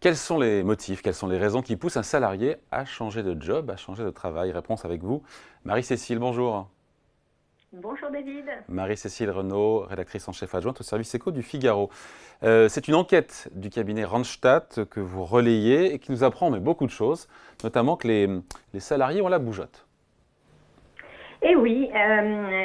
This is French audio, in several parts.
Quels sont les motifs, quelles sont les raisons qui poussent un salarié à changer de job, à changer de travail? Réponse avec vous, Marie-Cécile, bonjour. Bonjour David. Marie-Cécile Renaud, rédactrice en chef adjointe au service éco du Figaro. C'est une enquête du cabinet Randstad que vous relayez et qui nous apprend mais beaucoup de choses, notamment que les salariés ont la bougeotte. Et oui,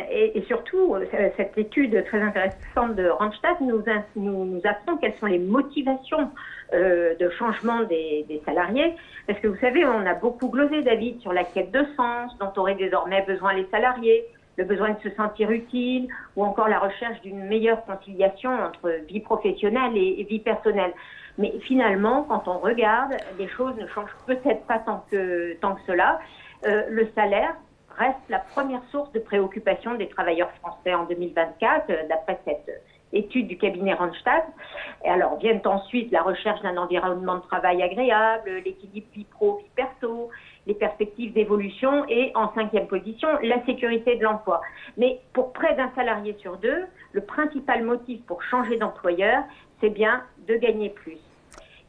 et surtout, cette étude très intéressante de Randstad nous apprend quelles sont les motivations de changement des salariés. Parce que vous savez, on a beaucoup glosé, David, sur la quête de sens dont auraient désormais besoin les salariés, le besoin de se sentir utile, ou encore la recherche d'une meilleure conciliation entre vie professionnelle et vie personnelle. Mais finalement, quand on regarde, les choses ne changent peut-être pas tant que cela. Le salaire reste la première source de préoccupation des travailleurs français en 2024, d'après cette étude du cabinet Randstad. Et alors viennent ensuite la recherche d'un environnement de travail agréable, l'équilibre vie pro, vie perso, les perspectives d'évolution et en cinquième position, la sécurité de l'emploi. Mais pour près d'un salarié sur deux, le principal motif pour changer d'employeur, c'est bien de gagner plus.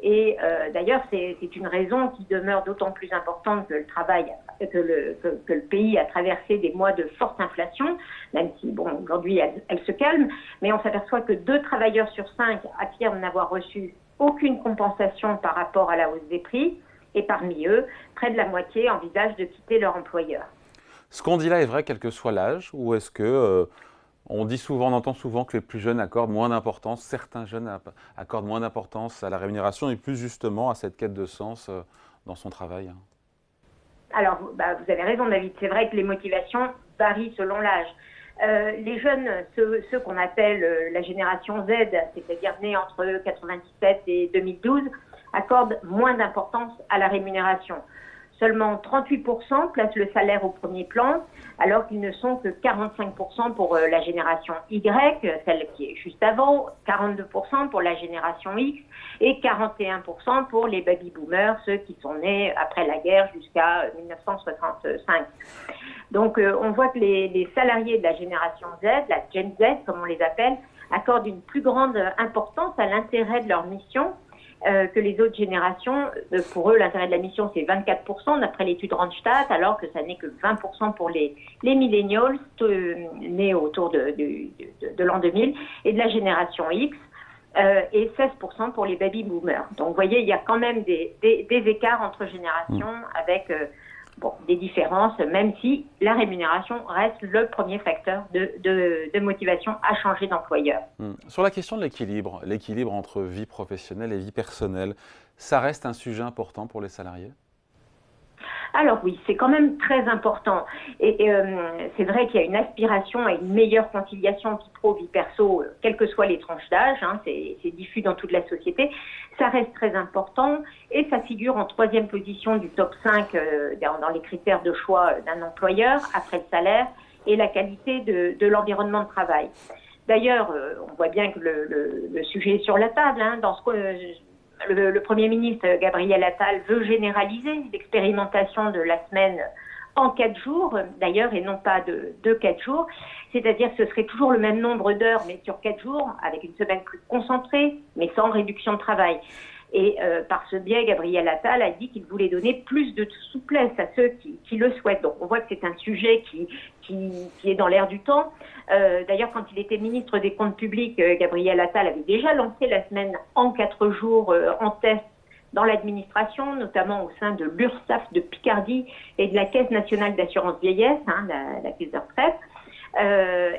Et d'ailleurs, c'est une raison qui demeure d'autant plus importante que le pays a traversé des mois de forte inflation, même si, bon, aujourd'hui, elle se calme. Mais on s'aperçoit que 2 travailleurs sur 5 affirment n'avoir reçu aucune compensation par rapport à la hausse des prix. Et parmi eux, près de la moitié envisagent de quitter leur employeur. Ce qu'on dit là est vrai quel que soit l'âge, ou est-ce que on entend souvent que les plus jeunes accordent moins d'importance, certains jeunes accordent moins d'importance à la rémunération et plus justement à cette quête de sens dans son travail? Alors, vous avez raison, David. C'est vrai que les motivations varient selon l'âge. Les jeunes, ceux qu'on appelle la génération Z, c'est-à-dire nés entre 97 et 2012, accordent moins d'importance à la rémunération. Seulement 38% placent le salaire au premier plan, alors qu'ils ne sont que 45% pour la génération Y, celle qui est juste avant, 42% pour la génération X et 41% pour les baby-boomers, ceux qui sont nés après la guerre jusqu'à 1965. Donc on voit que les salariés de la génération Z, la Gen Z comme on les appelle, accordent une plus grande importance à l'intérêt de leur mission que les autres générations. Pour eux, l'intérêt de la mission, c'est 24% d'après l'étude Randstad, alors que ça n'est que 20% pour les millennials nés autour de l'an 2000 et de la génération X, et 16% pour les baby-boomers. Donc, vous voyez, il y a quand même des écarts entre générations avec des différences, même si la rémunération reste le premier facteur de motivation à changer d'employeur. Sur la question de l'équilibre entre vie professionnelle et vie personnelle, ça reste un sujet important pour les salariés? Alors oui, c'est quand même très important. Et c'est vrai qu'il y a une aspiration à une meilleure conciliation vie pro, vie perso, quelles que soient les tranches d'âge, c'est diffus dans toute la société. Ça reste très important et ça figure en 3e position du top 5 dans les critères de choix d'un employeur, après le salaire et la qualité de l'environnement de travail. D'ailleurs, on voit bien que le sujet est sur la table, dans ce que le Premier ministre Gabriel Attal veut généraliser l'expérimentation de la semaine en 4 jours, d'ailleurs, et non pas de 4 jours. C'est-à-dire que ce serait toujours le même nombre d'heures, mais sur 4 jours, avec une semaine plus concentrée, mais sans réduction de travail. Et par ce biais, Gabriel Attal a dit qu'il voulait donner plus de souplesse à ceux qui le souhaitent. Donc on voit que c'est un sujet qui est dans l'air du temps. D'ailleurs, quand il était ministre des Comptes publics, Gabriel Attal avait déjà lancé la semaine en 4 jours en test dans l'administration, notamment au sein de l'URSSAF de Picardie et de la Caisse nationale d'assurance vieillesse, la caisse de retraite.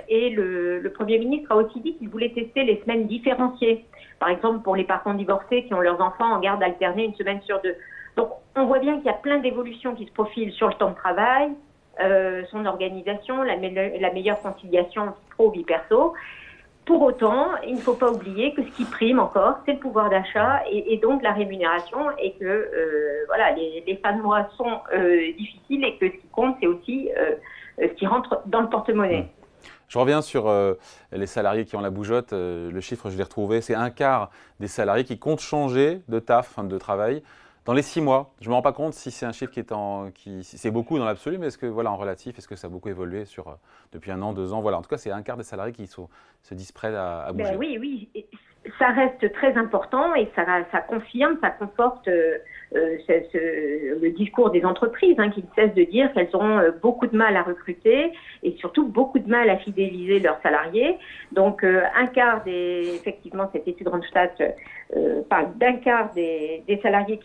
Et le Premier ministre a aussi dit qu'il voulait tester les semaines différenciées. Par exemple, pour les parents divorcés qui ont leurs enfants en garde alternée une semaine sur 2. Donc, on voit bien qu'il y a plein d'évolutions qui se profilent sur le temps de travail, son organisation, la meilleure conciliation vie pro, vie perso. Pour autant, il ne faut pas oublier que ce qui prime encore, c'est le pouvoir d'achat et donc la rémunération, et que les fins de mois sont difficiles et que ce qui compte, c'est aussi ce qui rentre dans le porte-monnaie. Je reviens sur les salariés qui ont la bougeotte. Le chiffre, je l'ai retrouvé, c'est 1/4 des salariés qui comptent changer de taf, de travail, dans les 6 mois. Je ne me rends pas compte si c'est un chiffre si c'est beaucoup dans l'absolu, mais est-ce que, en relatif, est-ce que ça a beaucoup évolué depuis 1 an, 2 ans? Voilà, en tout cas, c'est 1/4 des salariés qui se disent prêts à bouger. Oui, ça reste très important et ça confirme, ça conforte le discours des entreprises qui ne cessent de dire qu'elles auront beaucoup de mal à recruter et surtout beaucoup de mal à fidéliser leurs salariés. Donc effectivement, cette étude Randstad parle d'un quart des salariés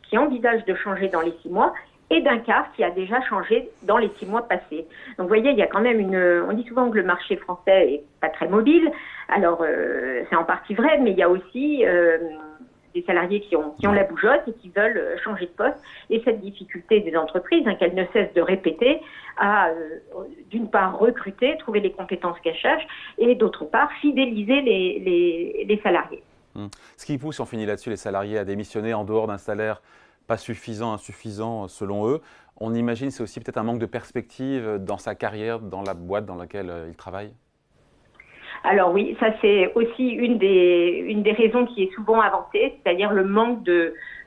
qui envisagent de changer dans les 6 mois et d'un quart qui a déjà changé dans les 6 mois passés. Donc vous voyez, il y a quand même on dit souvent que le marché français est pas très mobile. Alors c'est en partie vrai, mais il y a aussi des salariés qui ont la bougeotte et qui veulent changer de poste. Et cette difficulté des entreprises, qu'elles ne cessent de répéter, à d'une part recruter, trouver les compétences qu'elles cherchent, et d'autre part fidéliser les salariés. Ce qui pousse, on finit là-dessus, les salariés à démissionner en dehors d'un salaire pas suffisant, insuffisant selon eux, on imagine c'est aussi peut-être un manque de perspective dans sa carrière, dans la boîte dans laquelle il travaille? Alors oui, ça c'est aussi une des raisons qui est souvent avancée, c'est-à-dire le manque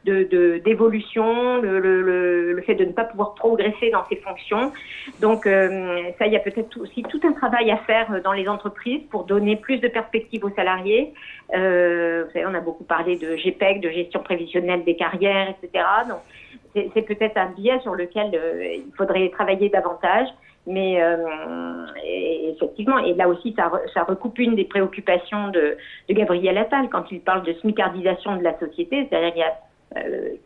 d'évolution, le fait de ne pas pouvoir progresser dans ses fonctions. Donc ça, il y a peut-être aussi tout un travail à faire dans les entreprises pour donner plus de perspectives aux salariés. Vous savez, on a beaucoup parlé de GPEC, de gestion prévisionnelle des carrières, etc. Donc c'est peut-être un biais sur lequel il faudrait travailler davantage. Mais effectivement, et là aussi, ça recoupe une des préoccupations de Gabriel Attal quand il parle de smicardisation de la société, c'est-à-dire qu'il y a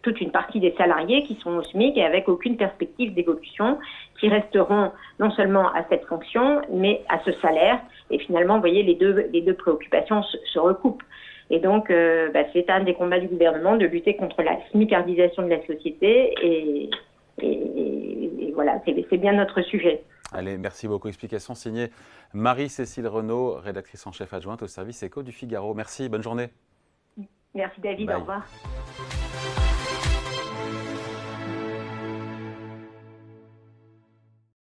toute une partie des salariés qui sont au SMIC et avec aucune perspective d'évolution, qui resteront non seulement à cette fonction, mais à ce salaire. Et finalement, vous voyez, les deux préoccupations se recoupent. Et donc, c'est un des combats du gouvernement de lutter contre la smicardisation de la société et voilà, c'est bien notre sujet. Allez, merci beaucoup. Explication signée Marie-Cécile Renaud, rédactrice en chef adjointe au service Éco du Figaro. Merci, bonne journée. Merci David, Bye. Au revoir.